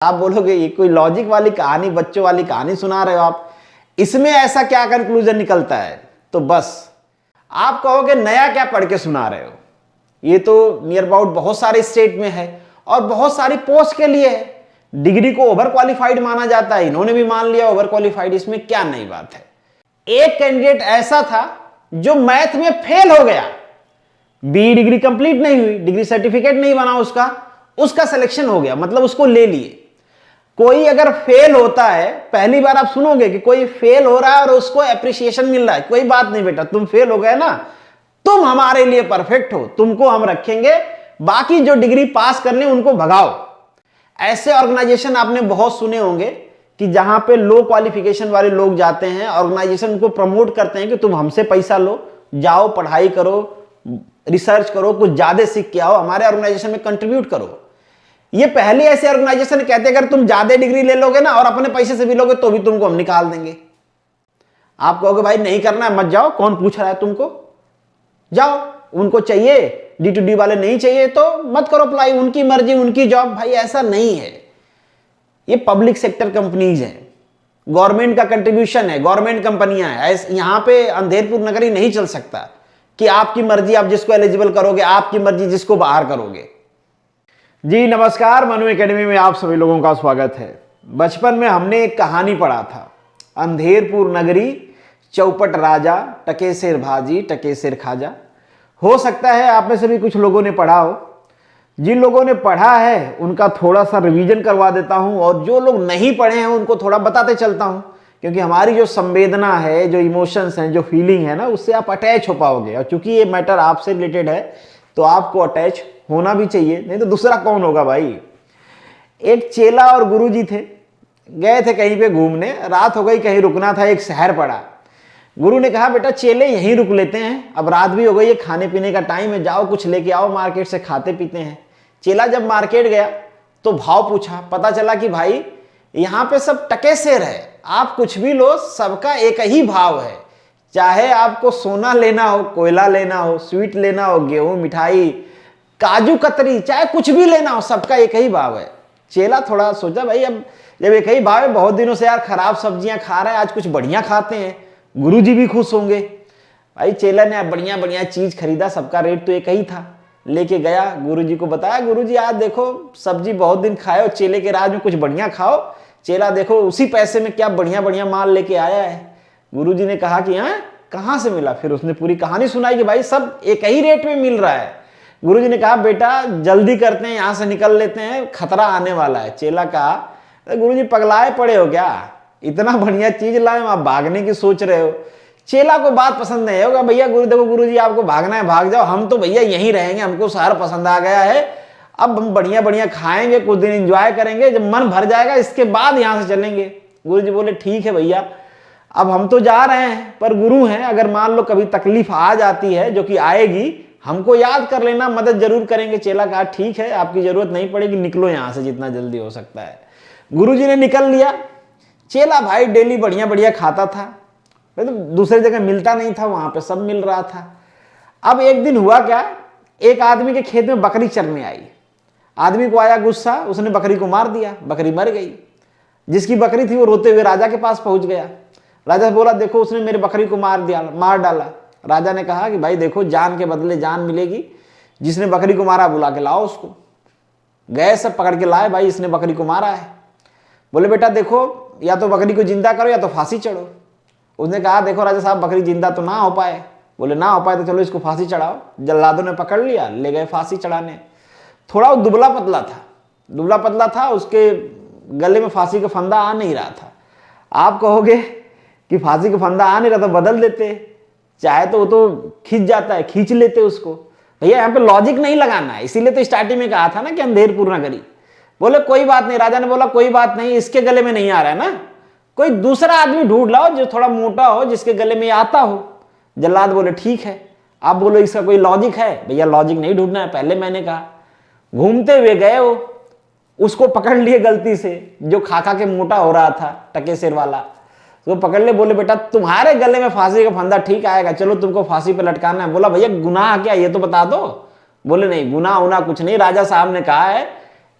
आप बोलोगे ये कोई लॉजिक वाली कहानी, बच्चों वाली कहानी सुना रहे हो आप, इसमें ऐसा क्या कंक्लूजन निकलता है? तो बस आप कहोगे नया क्या पढ़ के सुना रहे हो, ये तो नियर अबाउट बहुत सारे स्टेट में है और बहुत सारी पोस्ट के लिए है। डिग्री को ओवर क्वालिफाइड माना जाता है, इन्होंने भी मान लिया ओवर क्वालिफाइड, इसमें क्या नई बात है। एक कैंडिडेट ऐसा था जो मैथ में फेल हो गया, बी डिग्री कंप्लीट नहीं हुई, डिग्री सर्टिफिकेट नहीं बना उसका सिलेक्शन हो गया, मतलब उसको ले लिए। कोई अगर फेल होता है, पहली बार आप सुनोगे कि कोई फेल हो रहा है और उसको एप्रिसिएशन मिल रहा है, कोई बात नहीं बेटा तुम फेल हो गए ना, तुम हमारे लिए परफेक्ट हो, तुमको हम रखेंगे, बाकी जो डिग्री पास करने उनको भगाओ। ऐसे ऑर्गेनाइजेशन आपने बहुत सुने होंगे कि जहां पे लो क्वालिफिकेशन वाले लोग जाते हैं, ऑर्गेनाइजेशन को प्रमोट करते हैं कि तुम हमसे पैसा लो, जाओ पढ़ाई करो, रिसर्च करो, कुछ ज्यादा सीख के आओ, हमारे ऑर्गेनाइजेशन में कंट्रीब्यूट करो। ये पहले ऐसे ऑर्गेनाइजेशन कहते हैं अगर तुम ज्यादा डिग्री ले लोगे ना और अपने पैसे से भी लोगे तो भी तुमको हम निकाल देंगे। आप कहोगे भाई नहीं करना है मत जाओ, कौन पूछ रहा है तुमको, जाओ। उनको चाहिए D2D वाले नहीं चाहिए तो मत करो अप्लाई, उनकी मर्जी उनकी जॉब। भाई ऐसा नहीं है, ये पब्लिक सेक्टर कंपनीज हैं, गवर्नमेंट का कंट्रीब्यूशन है, गवर्नमेंट कंपनियां हैं। यहां पे अंधेरपुर नगरी नहीं चल सकता कि आपकी मर्जी आप जिसको एलिजिबल करोगे, आपकी मर्जी जिसको बाहर करोगे। जी नमस्कार, मनु एकेडमी में आप सभी लोगों का स्वागत है। बचपन में हमने एक कहानी पढ़ा था, अंधेरपुर नगरी चौपट राजा, टके सिर भाजी टके सिर खाजा। हो सकता है आप में से भी कुछ लोगों ने पढ़ा हो। जिन लोगों ने पढ़ा है उनका थोड़ा सा रिवीजन करवा देता हूं और जो लोग नहीं पढ़े हैं उनको थोड़ा बताते चलता हूं, क्योंकि हमारी जो संवेदना है, जो इमोशंस हैं, जो फीलिंग है ना, उससे आप अटैच हो पाओगे। और चूंकि ये मैटर आपसे रिलेटेड है तो आपको अटैच होना भी चाहिए, नहीं तो दूसरा कौन होगा भाई। एक चेला और गुरुजी थे, गए थे कहीं पे घूमने, रात हो गई, कहीं रुकना था, एक शहर पड़ा। गुरु ने कहा बेटा चेले यहीं रुक लेते हैं, अब रात भी हो गई है, खाने पीने का टाइम है, जाओ कुछ लेके आओ मार्केट से, खाते पीते हैं। चेला जब मार्केट गया तो भाव पूछा, पता चला कि भाई यहाँ पे सब टके सेर है, आप कुछ भी लो सबका एक ही भाव है, चाहे आपको सोना लेना हो, कोयला लेना हो, स्वीट लेना हो, गेहूं मिठाई, काजू कतरी, चाहे कुछ भी लेना हो, सबका एक ही भाव है। चेला थोड़ा सोचा भाई अब जब एक ही भाव है, बहुत दिनों से यार खराब सब्जियां खा रहे हैं, आज कुछ बढ़िया खाते हैं, गुरुजी भी खुश होंगे। भाई चेला ने बढ़िया बढ़िया चीज खरीदा, सबका रेट तो एक ही था, लेके गया गुरुजी को बताया, गुरुजी आज देखो सब्जी बहुत दिन खाए हो, चेले के राज में कुछ बढ़िया खाओ। चेला देखो उसी पैसे में क्या बढ़िया बढ़िया माल लेके आया है। गुरुजी ने कहा कि हाँ कहाँ से मिला, फिर उसने पूरी कहानी सुनाई कि भाई सब एक ही रेट में मिल रहा है। गुरुजी ने कहा बेटा जल्दी करते हैं, यहां से निकल लेते हैं, खतरा आने वाला है। चेला कहा गुरुजी पगलाए पड़े हो क्या, इतना बढ़िया चीज लाए आप भागने की सोच रहे हो। चेला को बात पसंद नहीं होगा, भैया गुरु देखो गुरुजी आपको भागना है भाग जाओ, हम तो भैया यहीं रहेंगे, हमको शहर पसंद आ गया है, अब हम बढ़िया बढ़िया खाएंगे, कुछ दिन एंजॉय करेंगे, जब मन भर जाएगा इसके बाद यहां से चलेंगे। गुरुजी बोले ठीक है भैया, अब हम तो जा रहे हैं पर गुरु हैं, अगर मान लो कभी तकलीफ आ जाती है, जो कि आएगी, हमको याद कर लेना, मदद जरूर करेंगे। चेला कहा ठीक है, आपकी जरूरत नहीं पड़ेगी, निकलो यहां से जितना जल्दी हो सकता है। गुरुजी ने निकल लिया। चेला भाई डेली बढ़िया बढ़िया खाता था, तो दूसरी जगह मिलता नहीं था, वहां पे सब मिल रहा था। अब एक दिन हुआ क्या, एक आदमी के खेत में बकरी चरने आई, आदमी को आया गुस्सा, उसने बकरी को मार दिया, बकरी मर गई। जिसकी बकरी थी वो रोते हुए राजा के पास पहुंच गया। राजा बोला देखो उसने मेरी बकरी को मार डाला। राजा ने कहा कि भाई देखो जान के बदले जान मिलेगी, जिसने बकरी को मारा बुला के लाओ उसको। गए सब पकड़ के लाए, भाई इसने बकरी को मारा है। बोले बेटा देखो या तो बकरी को जिंदा करो या तो फांसी चढ़ो। उसने कहा देखो राजा साहब बकरी जिंदा तो ना हो पाए। बोले ना हो पाए तो चलो इसको फांसी चढ़ाओ। जल्लादों ने पकड़ लिया, ले गए फांसी चढ़ाने। थोड़ा वो दुबला पतला था, उसके गले में फांसी का फंदा आ नहीं रहा था। आप कहोगे कि फांसी का फंदा आ नहीं रहा तो बदल देते, चाहे तो वो तो खींच जाता है, खींच लेते उसको। भैया यहाँ पे लॉजिक नहीं लगाना है, इसीलिए तो स्टार्टिंग में कहा था ना कि अंधेरपुर नगरी। बोले कोई बात नहीं, राजा ने बोला कोई बात नहीं, इसके गले में नहीं आ रहा है ना, कोई दूसरा आदमी ढूंढ लाओ जो थोड़ा मोटा हो, जिसके गले में आता हो। जल्लाद बोले ठीक है। आप बोलो इसका कोई लॉजिक है? भैया लॉजिक नहीं ढूंढना है, पहले मैंने कहा। घूमते हुए गए वो, उसको पकड़ लिए गलती से, जो खा के मोटा हो रहा था, टके सिर वाला, तो पकड़ ले। बोले बेटा तुम्हारे गले में फांसी का फंदा ठीक आएगा, चलो तुमको फांसी पे लटकाना है। बोला भैया गुनाह क्या ये तो बता दो। बोले नहीं गुनाह होना कुछ नहीं, राजा साहब ने कहा है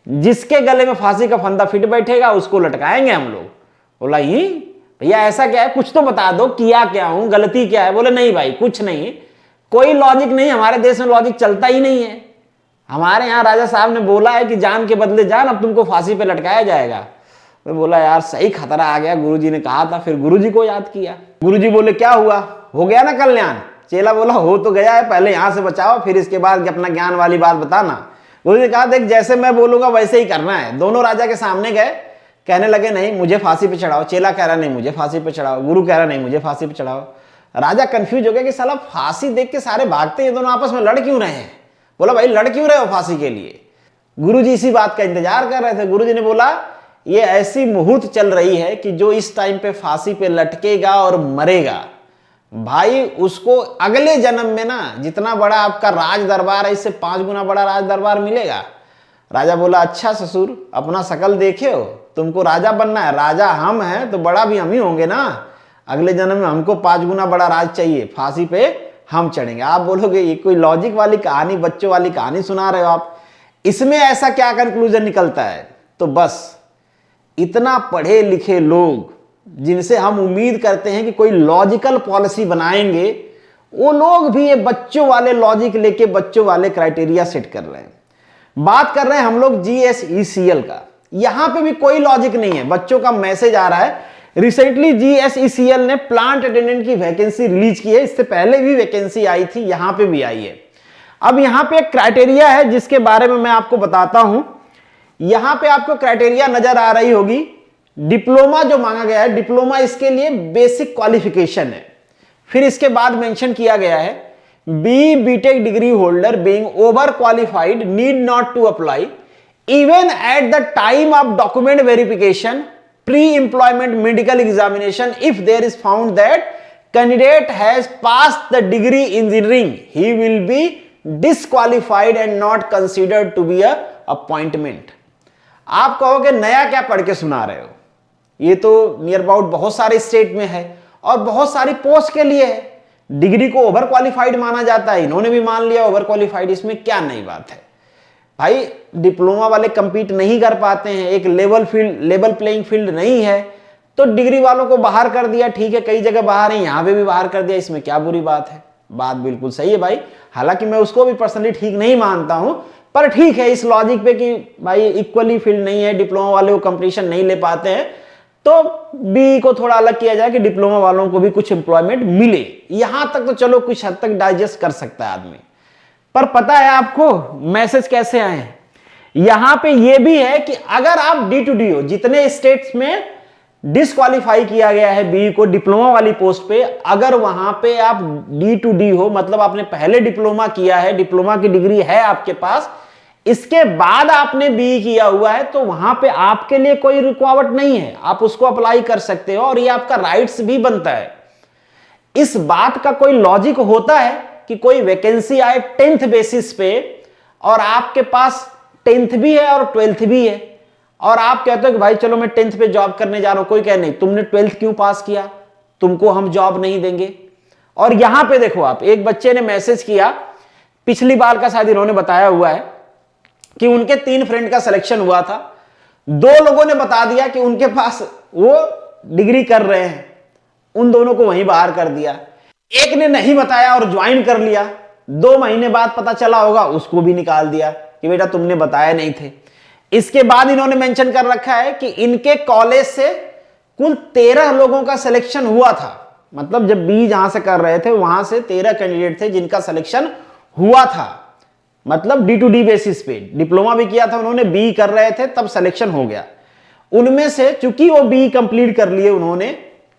जिसके गले में फांसी का फंदा फिट बैठेगा उसको लटकाएंगे हम लोग। बोला ही भैया ऐसा क्या है, कुछ तो बता दो, किया क्या हूं, गलती क्या है। बोले नहीं भाई कुछ नहीं, कोई लॉजिक नहीं, हमारे देश में लॉजिक चलता ही नहीं है। हमारे यहाँ राजा साहब ने बोला है कि जान के बदले जान, अब तुमको फांसी पे लटकाया जाएगा। मैं बोला यार सही खतरा आ गया, गुरुजी ने कहा था। फिर गुरुजी को याद किया। गुरुजी बोले क्या हुआ, हो गया ना कल्याण। चेला बोला हो तो गया है, पहले यहां से बचाओ, फिर इसके बाद अपना ज्ञान वाली बात बताना। गुरुजी ने कहा देख जैसे मैं बोलूंगा वैसे ही करना है। दोनों राजा के सामने गए, कहने लगे नहीं मुझे फांसी पे चढ़ाओ। चेला कह रहा नहीं मुझे फांसी पे चढ़ाओ, गुरु कह रहा नहीं मुझे फांसी पे चढ़ाओ। राजा कंफ्यूज हो गया कि साला फांसी देख के सारे भागते हैं, दोनों आपस में लड़ क्यों रहे हैं। बोला भाई लड़ क्यों रहे हो फांसी के लिए। गुरुजी इसी बात का इंतजार कर रहे थे। गुरुजी ने बोला ये ऐसी मुहूर्त चल रही है कि जो इस टाइम पे फांसी पे लटकेगा और मरेगा भाई, उसको अगले जन्म में ना जितना बड़ा आपका राज दरबार है इससे 5 गुना बड़ा राज दरबार मिलेगा। राजा बोला अच्छा ससुर अपना शकल देखे हो, तुमको राजा बनना है, राजा हम हैं तो बड़ा भी हम ही होंगे ना, अगले जन्म में हमको 5 गुना बड़ा राज चाहिए, फांसी पे हम चढ़ेंगे। आप बोलोगे ये कोई लॉजिक वाली कहानी, बच्चों वाली कहानी सुना रहे हो आप, इसमें ऐसा क्या कंक्लूजन निकलता है। तो बस इतना पढ़े लिखे लोग जिनसे हम उम्मीद करते हैं कि कोई लॉजिकल पॉलिसी बनाएंगे, वो लोग भी ये बच्चों वाले लॉजिक लेके बच्चों वाले क्राइटेरिया सेट कर रहे हैं। बात कर रहे हैं हम लोग GSECL का, यहां पे भी कोई लॉजिक नहीं है। बच्चों का मैसेज आ रहा है, रिसेंटली GSECL ने प्लांट अटेंडेंट की वैकेंसी रिलीज की है, इससे पहले भी वैकेंसी आई थी, यहां पे भी आई है। अब यहां पे एक क्राइटेरिया है जिसके बारे में मैं आपको बताता हूं। यहां पे आपको क्राइटेरिया नजर आ रही होगी, डिप्लोमा जो मांगा गया है, डिप्लोमा इसके लिए बेसिक क्वालिफिकेशन है। फिर इसके बाद मेंशन किया गया है BTech degree holder being over qualified need not to apply even at the time of document verification pre-employment medical examination if there is found that candidate has passed the degree engineering, he will be disqualified and not considered to be a appointment। आप कहोगे नया क्या पढ़ के सुना रहे हो, ये तो नियर अबाउट बहुत सारे स्टेट में है और बहुत सारी पोस्ट के लिए है। डिग्री को ओवर क्वालिफाइड माना जाता है, इन्होंने भी मान लिया ओवर क्वालिफाइड, इसमें क्या नई बात है भाई। डिप्लोमा वाले कंपीट नहीं कर पाते हैं, एक लेवल प्लेइंग फील्ड नहीं है, तो डिग्री वालों को बाहर कर दिया। ठीक है कई जगह बाहर है, यहां पे भी बाहर कर दिया, इसमें क्या बुरी बात है। बात बिल्कुल सही है भाई, हालांकि मैं उसको भी पर्सनली ठीक नहीं मानता हूं, पर ठीक है इस लॉजिक पे कि भाई इक्वली फील्ड नहीं है, डिप्लोमा वाले वो कंपटीशन नहीं ले पाते हैं, तो बी को थोड़ा अलग किया जाए कि डिप्लोमा वालों को भी कुछ एम्प्लॉयमेंट मिले। यहां तक तो चलो कुछ हद तक डाइजेस्ट कर सकता है आदमी। पर पता है आपको मैसेज कैसे आए हैं, यहां पे ये भी है कि अगर आप D2D हो, जितने स्टेट्स में डिस्क्वालीफाई किया गया है बी को डिप्लोमा वाली पोस्ट पे, अगर वहां पे आप D2D हो, मतलब आपने पहले डिप्लोमा किया है, डिप्लोमा की डिग्री है आपके पास, इसके बाद आपने बी किया हुआ है, तो वहां पे आपके लिए कोई रुकावट नहीं है, आप उसको अप्लाई कर सकते हो और ये आपका राइट्स भी बनता है। इस बात का कोई लॉजिक होता है कि कोई वैकेंसी आए 10th बेसिस पे और आपके पास 10th भी है और 12th भी है, और आप कहते हो कि भाई चलो मैं 10th पे जॉब करने जा रहा हूं, कोई कहे नहीं तुमने 12th क्यों पास किया, तुमको हम जॉब नहीं देंगे। और यहां पे देखो आप, एक बच्चे ने मैसेज किया, पिछली बार का शायद इन्होंने बताया हुआ है कि उनके 3 फ्रेंड का सिलेक्शन हुआ था, 2 लोगों ने बता दिया कि उनके पास वो डिग्री कर रहे हैं, उन दोनों को वहीं बाहर कर दिया। एक ने नहीं बताया और ज्वाइन कर लिया, 2 महीने बाद पता चला होगा, उसको भी निकाल दिया कि बेटा तुमने बताया नहीं थे। इसके बाद इन्होंने मेंशन कर रखा है कि इनके कॉलेज से कुल 13 लोगों का सिलेक्शन हुआ था, मतलब जब बी जहां से कर रहे थे वहां से 13 कैंडिडेट थे जिनका सिलेक्शन हुआ था, मतलब D2D बेसिस पे। डिप्लोमा भी किया था उन्होंने, बी कर रहे थे तब सिलेक्शन हो गया। उनमें से चूंकि वो बी कंप्लीट कर लिए उन्होंने,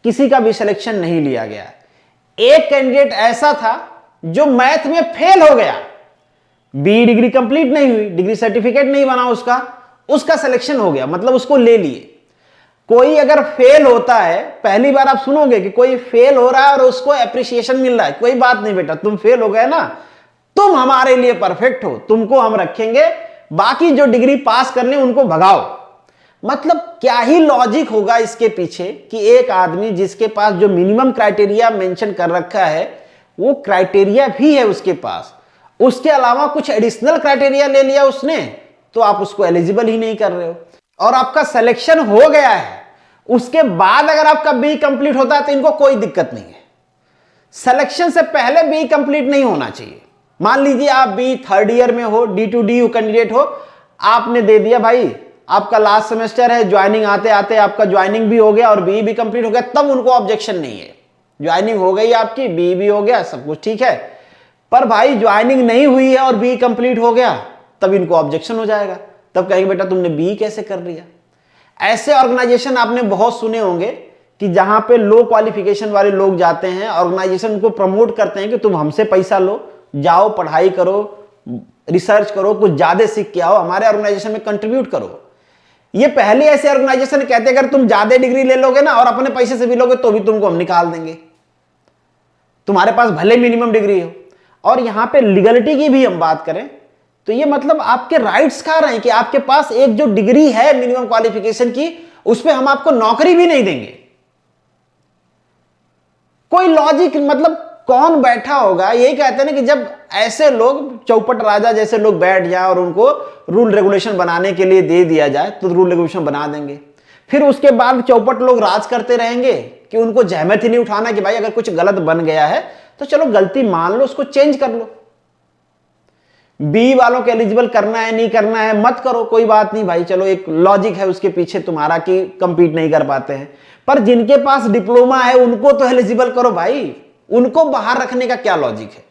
किसी का भी सिलेक्शन नहीं लिया गया। एक कैंडिडेट ऐसा था जो मैथ में फेल हो गया, बी डिग्री कंप्लीट नहीं हुई, डिग्री सर्टिफिकेट नहीं बना उसका सिलेक्शन हो गया, मतलब उसको ले लिए। कोई अगर फेल होता है, पहली बार आप सुनोगे कि कोई फेल हो रहा है और उसको एप्रिसिएशन मिल रहा है, कोई बात नहीं बेटा तुम फेल हो गए ना, तुम हमारे लिए परफेक्ट हो, तुमको हम रखेंगे, बाकी जो डिग्री पास करने उनको भगाओ। मतलब क्या ही लॉजिक होगा इसके पीछे कि एक आदमी जिसके पास जो मिनिमम क्राइटेरिया मेंशन कर रखा है वो क्राइटेरिया भी है उसके पास, उसके अलावा कुछ एडिशनल क्राइटेरिया ले लिया उसने, तो आप उसको एलिजिबल ही नहीं कर रहे हो। और आपका सिलेक्शन हो गया है, उसके बाद अगर आपका बी कंप्लीट होता है तो इनको कोई दिक्कत नहीं है। सिलेक्शन से पहले बी कंप्लीट नहीं होना चाहिए। मान लीजिए आप बी थर्ड ईयर में हो, D2D कैंडिडेट हो, आपने दे दिया भाई, आपका लास्ट सेमेस्टर है, ज्वाइनिंग आते आते आपका ज्वाइनिंग भी हो गया और बी भी कंप्लीट हो गया, तब उनको ऑब्जेक्शन नहीं है। ज्वाइनिंग हो गई आपकी, बी भी हो गया, सब कुछ ठीक है। पर भाई ज्वाइनिंग नहीं हुई है और बी कंप्लीट हो गया, तब इनको ऑब्जेक्शन हो जाएगा। तब कहेंगे बेटा तुमने बी कैसे कर लिया। ऐसे ऑर्गेनाइजेशन आपने बहुत सुने होंगे कि जहां पे लो क्वालिफिकेशन वाले लोग जाते हैं, ऑर्गेनाइजेशन को प्रमोट करते हैं कि तुम हमसे पैसा लो, जाओ पढ़ाई करो, रिसर्च करो, कुछ ज्यादा सीख के आओ, हमारे ऑर्गेनाइजेशन में कंट्रीब्यूट करो। ये पहले ऐसे ऑर्गेनाइजेशन कहते हैं अगर तुम ज्यादा डिग्री ले लोगे ना और अपने पैसे से भी लोगे तो भी तुमको हम निकाल देंगे, तुम्हारे पास भले मिनिमम डिग्री हो। और यहां पे लीगलिटी की भी हम बात करें तो ये मतलब आपके राइट्स खा रहे हैं कि आपके पास एक जो डिग्री है मिनिमम क्वालिफिकेशन की, उस पे हम आपको नौकरी भी नहीं देंगे। कोई लॉजिक, मतलब कौन बैठा होगा, यही कहते हैं ना कि जब ऐसे लोग चौपट राजा जैसे लोग बैठ जाए और उनको रूल रेगुलेशन बनाने के लिए दे दिया जाए तो रूल रेगुलेशन बना देंगे, फिर उसके बाद चौपट लोग राज करते रहेंगे कि उनको जहमत ही नहीं उठाना कि भाई अगर कुछ गलत बन गया है तो चलो गलती मान लो, उसको चेंज कर लो। बी वालों को एलिजिबल करना है, नहीं करना है, मत करो, कोई बात नहीं भाई, चलो एक लॉजिक है उसके पीछे तुम्हारा कि कंपीट नहीं कर पाते हैं। पर जिनके पास डिप्लोमा है उनको तो एलिजिबल करो भाई, उनको बाहर रखने का क्या लॉजिक है।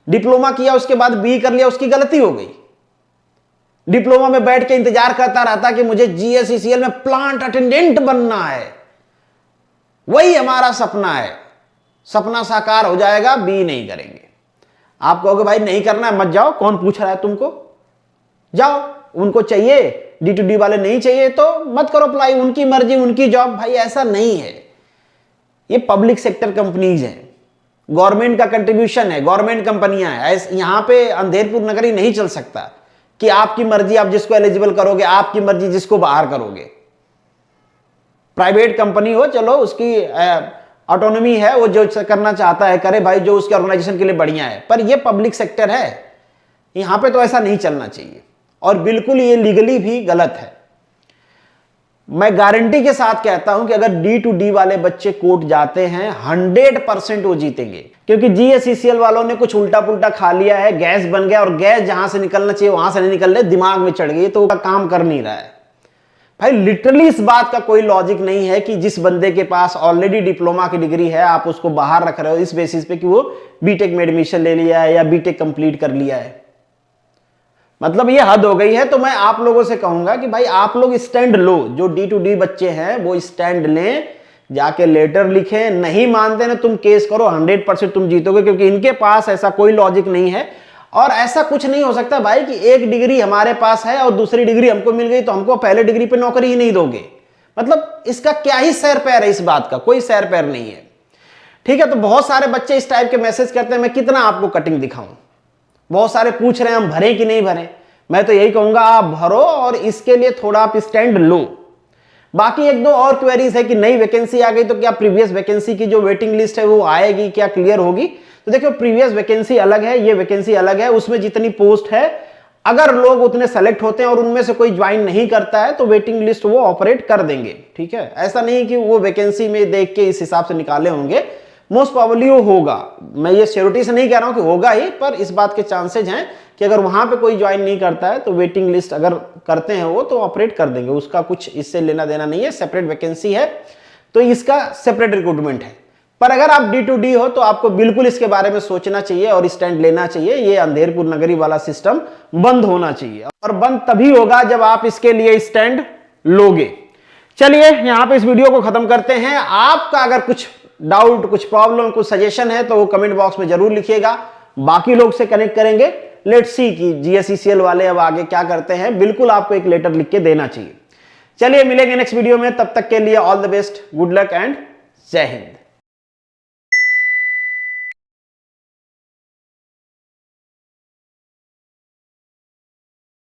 डिप्लोमा किया उसके बाद बी कर लिया, उसकी गलती हो गई। डिप्लोमा में बैठ के इंतजार करता रहता कि मुझे GSECL में प्लांट अटेंडेंट बनना है, वही हमारा सपना है, सपना साकार हो जाएगा, बी नहीं करेंगे। आप कहोगे भाई नहीं करना है मत जाओ, कौन पूछ रहा है तुमको, जाओ। उनको चाहिए, D2D वाले नहीं चाहिए तो मत करो अप्लाई, उनकी मर्जी उनकी जॉब। भाई ऐसा नहीं है, ये पब्लिक सेक्टर कंपनीज हैं, गवर्नमेंट का कंट्रीब्यूशन है, गवर्नमेंट कंपनियां हैं। यहां पे अंधेरपुर नगरी नहीं चल सकता कि आपकी मर्जी आप जिसको एलिजिबल करोगे, आपकी मर्जी जिसको बाहर करोगे। प्राइवेट कंपनी हो, चलो उसकी ऑटोनॉमी है, वो जो करना चाहता है करे भाई, जो उसके ऑर्गेनाइजेशन के लिए बढ़िया है। पर ये पब्लिक सेक्टर है, यहां पे तो ऐसा नहीं चलना चाहिए और बिल्कुल ये लीगली भी गलत है। मैं गारंटी के साथ कहता हूं कि अगर D2D वाले बच्चे कोर्ट जाते हैं 100% वो जीतेंगे, क्योंकि GSECL वालों ने कुछ उल्टा पुल्टा खा लिया है, गैस बन गया और गैस जहां से निकलना चाहिए वहां से नहीं निकल रहे, दिमाग में चढ़ गई तो काम कर नहीं रहा है। भाई लिटरली इस बात का कोई लॉजिक नहीं है कि जिस बंदे के पास ऑलरेडी डिप्लोमा की डिग्री है आप उसको बाहर रख रहे हो इस बेसिस पे कि वो बीटेक में एडमिशन ले लिया है या बीटेक कंप्लीट कर लिया है। मतलब ये हद हो गई है। तो मैं आप लोगों से कहूंगा कि भाई आप लोग स्टैंड लो, जो D2D बच्चे हैं वो स्टैंड लें, जाके लेटर लिखें, नहीं मानते ना तुम केस करो, 100% तुम जीतोगे, क्योंकि इनके पास ऐसा कोई लॉजिक नहीं है। और ऐसा कुछ नहीं हो सकता भाई कि एक डिग्री हमारे पास है और दूसरी डिग्री हमको मिल गई तो हमको पहले डिग्री पे नौकरी ही नहीं दोगे। मतलब इसका क्या ही सैर पैर है, इस बात का कोई सैर पैर नहीं है। ठीक है, तो बहुत सारे बच्चे इस टाइप के मैसेज करते हैं, मैं कितना आपको कटिंग दिखाऊं। बहुत सारे पूछ रहे हैं हम भरें कि नहीं भरें। मैं तो यही कहूंगा आप भरो और इसके लिए थोड़ा आप स्टैंड लो। बाकी एक दो और क्वेरीज है कि नई वैकेंसी आ गई तो क्या प्रीवियस वैकेंसी की जो वेटिंग लिस्ट है वो आएगी, क्या क्लियर होगी। तो देखो प्रीवियस वैकेंसी अलग है, ये वैकेंसी अलग है, उसमें जितनी पोस्ट है अगर लोग उतने सेलेक्ट होते हैं और उनमें से कोई ज्वाइन नहीं करता है तो वेटिंग लिस्ट वो ऑपरेट कर देंगे। ठीक है, ऐसा नहीं कि वो वैकेंसी में देख के इस हिसाब से निकाले होंगे, मोस्ट प्रोबेबली वो होगा। मैं ये श्योरिटी से नहीं कह रहा हूं कि होगा ही, पर इस बात के चांसेज हैं कि अगर वहां पे कोई ज्वाइन नहीं करता है तो वेटिंग लिस्ट अगर करते हैं वो तो ऑपरेट कर देंगे, उसका कुछ इससे लेना देना नहीं है। सेपरेट वैकेंसी है तो इसका सेपरेट रिक्रूटमेंट है। पर अगर आप D2D हो तो आपको बिल्कुल इसके बारे में सोचना चाहिए और स्टैंड लेना चाहिए। ये अंधेरपुर नगरी वाला सिस्टम बंद होना चाहिए और बंद तभी होगा जब आप इसके लिए स्टैंड लोगे। चलिए यहां पे इस वीडियो को खत्म करते हैं। आपका अगर कुछ डाउट, कुछ प्रॉब्लम, कुछ सजेशन है तो वो कमेंट बॉक्स में जरूर लिखिएगा। बाकी लोग से कनेक्ट करेंगे, लेट्स सी कि GSECL वाले अब आगे क्या करते हैं। बिल्कुल आपको एक लेटर लिख के देना चाहिए। चलिए मिलेंगे नेक्स्ट वीडियो में, तब तक के लिए all the best, good luck and जय हिंद।